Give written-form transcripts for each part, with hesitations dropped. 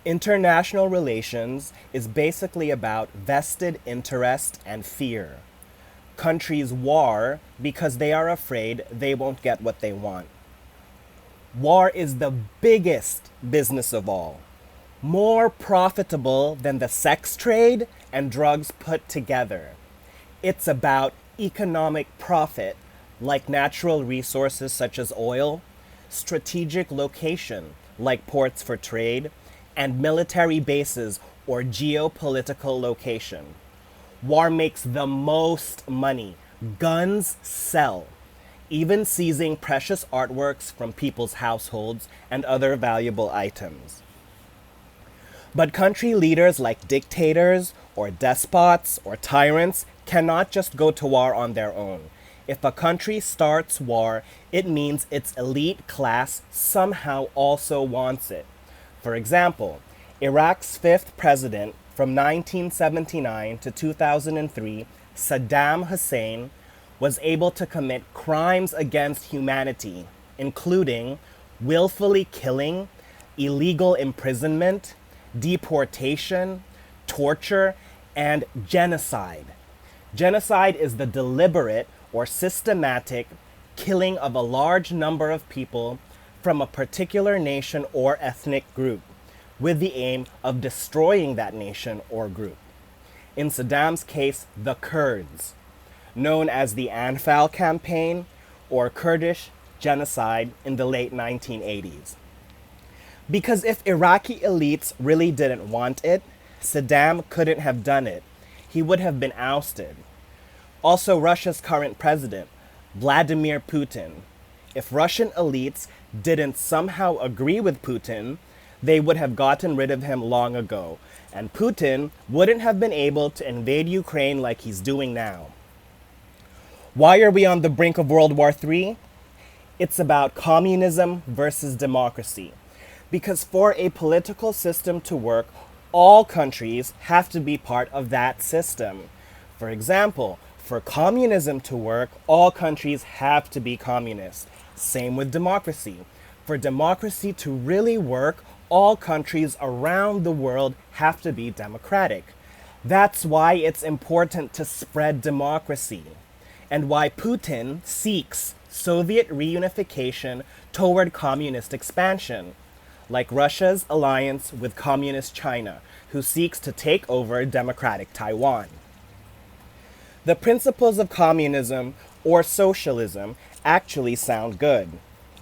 International relations is basically about vested interest and fear. Countries war because they are afraid they won't get what they want. War is the biggest business of all, more profitable than the sex trade and drugs put together. It's about economic profit, like natural resources such as oil, strategic location, like ports for trade, and military bases or geopolitical location. War makes the most money. Guns sell, even seizing precious artworks from people's households and other valuable items. But country leaders like dictators or despots or tyrants cannot just go to war on their own. If a country starts war, it means its elite class somehow also wants it. For example, Iraq's fifth president from 1979 to 2003, Saddam Hussein, was able to commit crimes against humanity, including willfully killing, illegal imprisonment, deportation, torture, and genocide. Genocide is the deliberate or systematic killing of a large number of people from a particular nation or ethnic group, with the aim of destroying that nation or group. In Saddam's case, the Kurds, known as the Anfal campaign or Kurdish genocide in the late 1980s. Because if Iraqi elites really didn't want it, Saddam couldn't have done it. He would have been ousted. Also, Russia's current president, Vladimir Putin. If Russian elites didn't somehow agree with Putin, they would have gotten rid of him long ago, and Putin wouldn't have been able to invade Ukraine like he's doing now. Why are we on the brink of World War III? It's about communism versus democracy. Because for a political system to work, all countries have to be part of that system. For example, for communism to work, all countries have to be communist. Same with democracy. For democracy to really work, all countries around the world have to be democratic. That's why it's important to spread democracy, and why Putin seeks Soviet reunification toward communist expansion, like Russia's alliance with Communist China, who seeks to take over democratic Taiwan. The principles of communism or socialism actually sound good,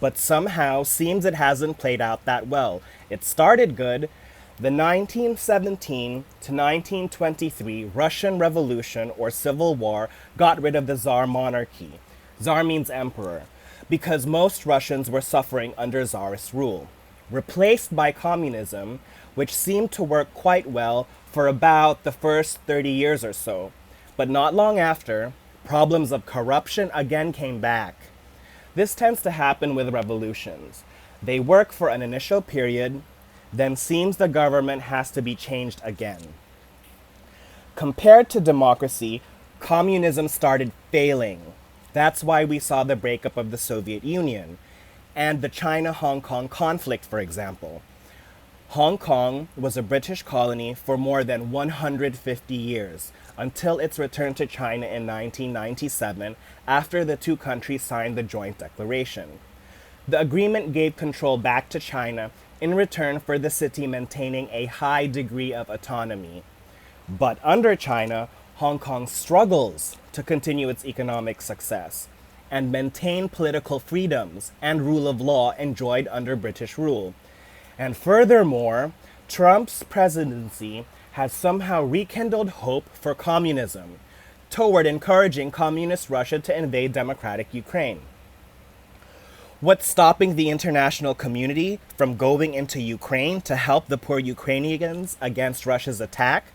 but somehow seems it hasn't played out that well. It started good. The 1917 to 1923 Russian Revolution or Civil War got rid of the Tsar monarchy. Tsar means emperor, because most Russians were suffering under Tsarist rule, replaced by communism, which seemed to work quite well for about the first 30 years or so. But not long after, problems of corruption again came back. This tends to happen with revolutions. They work for an initial period, then seems the government has to be changed again. Compared to democracy, communism started failing. That's why we saw the breakup of the Soviet Union and the China-Hong Kong conflict, for example. Hong Kong was a British colony for more than 150 years, until its return to China in 1997 after the two countries signed the joint declaration. The agreement gave control back to China in return for the city maintaining a high degree of autonomy. But under China, Hong Kong struggles to continue its economic success and maintain political freedoms and rule of law enjoyed under British rule. And furthermore, Trump's presidency has somehow rekindled hope for communism toward encouraging communist Russia to invade democratic Ukraine. What's stopping the international community from going into Ukraine to help the poor Ukrainians against Russia's attack?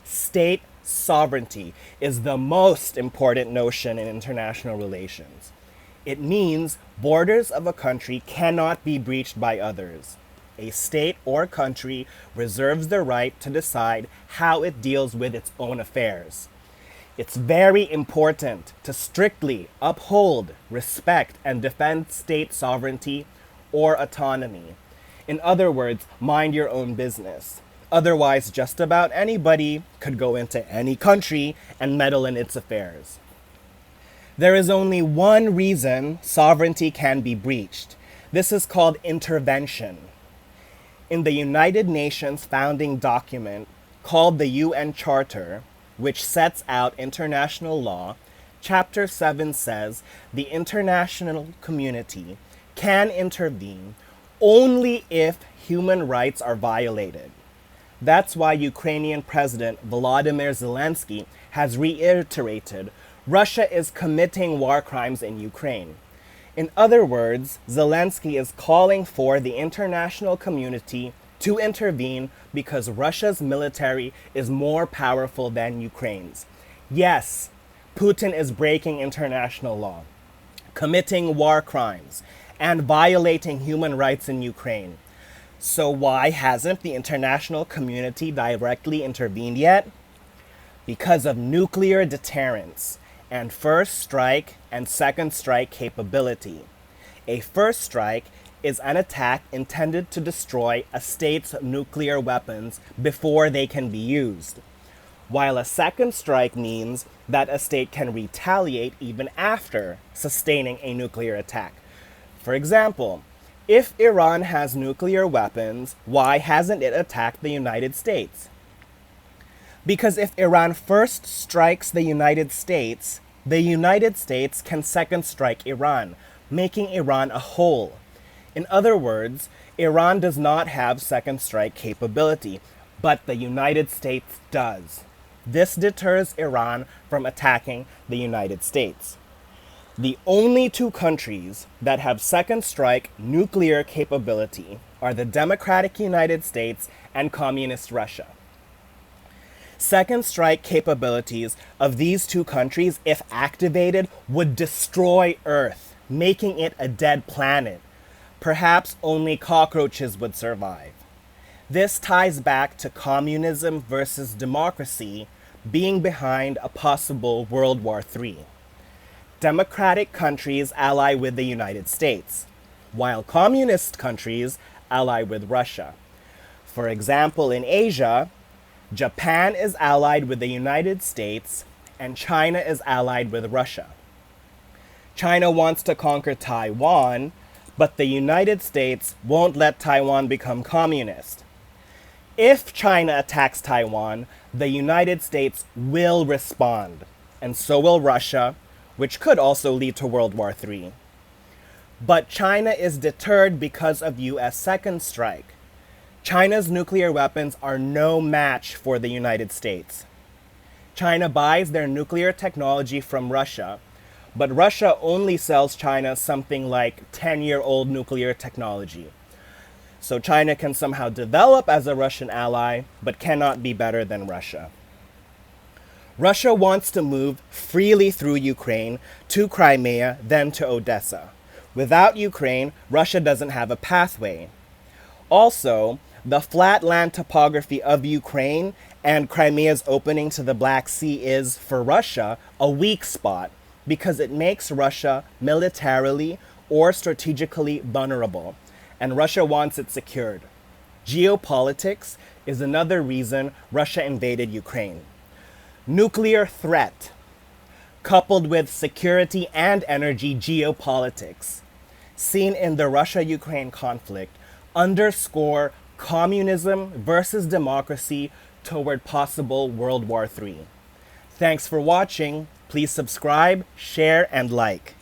State sovereignty is the most important notion in international relations. It means borders of a country cannot be breached by others. A state or country reserves the right to decide how it deals with its own affairs. It's very important to strictly uphold, respect, and defend state sovereignty or autonomy. In other words, mind your own business. Otherwise, just about anybody could go into any country and meddle in its affairs. There is only one reason sovereignty can be breached. This is called intervention. In the United Nations founding document called the UN Charter, which sets out international law, Chapter 7 says the international community can intervene only if human rights are violated. That's why Ukrainian President Volodymyr Zelensky has reiterated Russia is committing war crimes in Ukraine. In other words, Zelensky is calling for the international community to intervene because Russia's military is more powerful than Ukraine's. Yes, Putin is breaking international law, committing war crimes, and violating human rights in Ukraine. So why hasn't the international community directly intervened yet? Because of nuclear deterrence and first strike and second strike capability. A first strike is an attack intended to destroy a state's nuclear weapons before they can be used, while a second strike means that a state can retaliate even after sustaining a nuclear attack. For example, if Iran has nuclear weapons, why hasn't it attacked the United States? Because if Iran first strikes the United States can second strike Iran, making Iran a whole. In other words, Iran does not have second strike capability, but the United States does. This deters Iran from attacking the United States. The only two countries that have second strike nuclear capability are the Democratic United States and Communist Russia. Second strike capabilities of these two countries, if activated, would destroy Earth, making it a dead planet. Perhaps only cockroaches would survive. This ties back to communism versus democracy being behind a possible World War III. Democratic countries ally with the United States, while communist countries ally with Russia. For example, in Asia, Japan is allied with the United States and China is allied with Russia. China wants to conquer Taiwan, but the United States won't let Taiwan become communist. If China attacks Taiwan, the United States will respond, and so will Russia, which could also lead to World War III. But China is deterred because of US second strike. China's nuclear weapons are no match for the United States. China buys their nuclear technology from Russia, but Russia only sells China something like 10-year-old nuclear technology. So China can somehow develop as a Russian ally, but cannot be better than Russia. Russia wants to move freely through Ukraine to Crimea, then to Odessa. Without Ukraine, Russia doesn't have a pathway. Also, the flat land topography of Ukraine and Crimea's opening to the Black Sea is, for Russia, a weak spot because it makes Russia militarily or strategically vulnerable, and Russia wants it secured. Geopolitics is another reason Russia invaded Ukraine. Nuclear threat, coupled with security and energy geopolitics, seen in the Russia-Ukraine conflict, underscore communism versus democracy toward possible World War III. Thanks for watching. Please subscribe, share, and like.